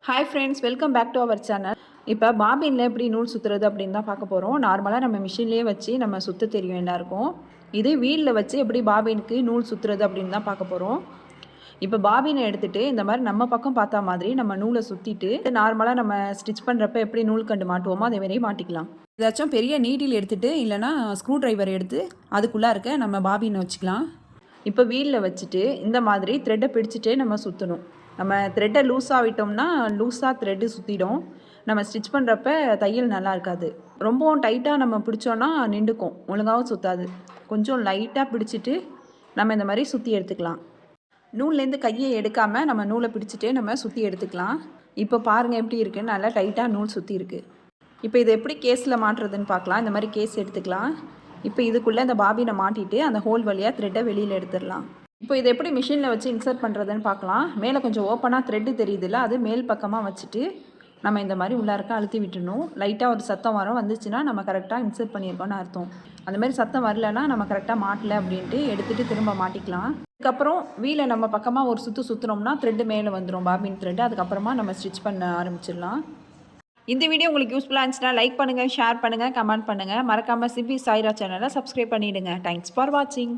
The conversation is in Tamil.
Hi friends, welcome back to our channel. இப்போ பாபினில் எப்படி நூல் சுற்றுறது அப்படின்னு தான் பார்க்க போகிறோம். நார்மலாக நம்ம மிஷின்லேயே வச்சு நம்ம சுற்ற தெரியும் எல்லாருக்கும். இதே வீலில் வச்சு எப்படி பாபினுக்கு நூல் சுற்றுறது அப்படின்னு தான் பார்க்க போகிறோம். இப்போ பாபினை எடுத்துகிட்டு இந்த மாதிரி நம்ம பக்கம் பார்த்தா மாதிரி நம்ம நூலை சுற்றிட்டு நார்மலாக நம்ம ஸ்டிச் பண்ணுறப்ப எப்படி நூல் கண்டு மாட்டுவோமோ அதே மாதிரியே மாட்டிக்கலாம். ஏதாச்சும் பெரிய நீடில் எடுத்துகிட்டு இல்லைனா ஸ்க்ரூ ட்ரைவர் எடுத்து அதுக்குள்ளே இருக்க நம்ம பாபினை வச்சுக்கலாம். இப்போ வீலில் வச்சுட்டு இந்த மாதிரி த்ரெட்டை பிடிச்சிட்டே நம்ம சுற்றணும். நம்ம த்ரெட்டை லூஸாக விட்டோம்னா லூஸாக த்ரெட்டு சுற்றிடும். நம்ம ஸ்டிச் பண்ணுறப்ப தையல் நல்லா இருக்காது. ரொம்பவும் டைட்டாக நம்ம பிடிச்சோன்னா நின்றுக்கும், ஒழுங்காகவும் சுற்றாது. கொஞ்சம் லைட்டாக பிடிச்சிட்டு நம்ம இந்த மாதிரி சுற்றி எடுத்துக்கலாம். நூல்லேருந்து கையை எடுக்காமல் நம்ம நூலை பிடிச்சிட்டே நம்ம சுற்றி எடுத்துக்கலாம். இப்போ பாருங்கள் எப்படி இருக்குன்னு, நல்லா டைட்டாக நூல் சுற்றி இருக்குது. இப்போ இதை எப்படி கேஸில் மாட்டுறதுன்னு பார்க்கலாம். இந்த மாதிரி கேஸ் எடுத்துக்கலாம். இப்போ இதுக்குள்ளே இந்த பாபினை மாட்டிட்டு அந்த ஹோல் வழியாக த்ரெட்டை வெளியில் எடுத்துடலாம். இப்போ இதை எப்படி மிஷினில் வச்சு இன்சர்ட் பண்ணுறதுன்னு பார்க்கலாம். மேலே கொஞ்சம் ஓப்பனாக த்ரெட்டு தெரியுதுல்ல, அது மேல் பக்கமாக வச்சுட்டு நம்ம இந்த மாதிரி உள்ளாருக்க அழுத்தி விட்டுணும். லைட்டாக ஒரு சத்தம் வரும், வந்துச்சுன்னா நம்ம கரெக்டாக இன்சர்ட் பண்ணியிருக்கோன்னு அர்த்தம். அந்த மாதிரி சத்தம் வரலன்னா நம்ம கரெக்டாக மாட்டலை அப்படின்ட்டு எடுத்துகிட்டு திரும்ப மாட்டிக்கலாம். அதுக்கப்புறம் வீலை நம்ம பக்கமாக ஒரு சுற்றுனோம்னா த்ரெட்டு மேலே வந்துடும், பாபின் த்ரெட்டு. அதுக்கப்புறமா நம்ம ஸ்டிச் பண்ண ஆரம்பிச்சிடலாம். இந்த வீடியோ உங்களுக்கு யூஸ்ஃபுல்லாக இருந்துச்சுன்னா லைக் பண்ணுங்கள், ஷேர் பண்ணுங்கள், கமெண்ட் பண்ணுங்கள். மறக்காமல் சிவி சாய்ரா சேனலை சப்ஸ்கிரைப் பண்ணிவிடுங்க. தேங்க்ஸ் ஃபார் வாட்சிங்.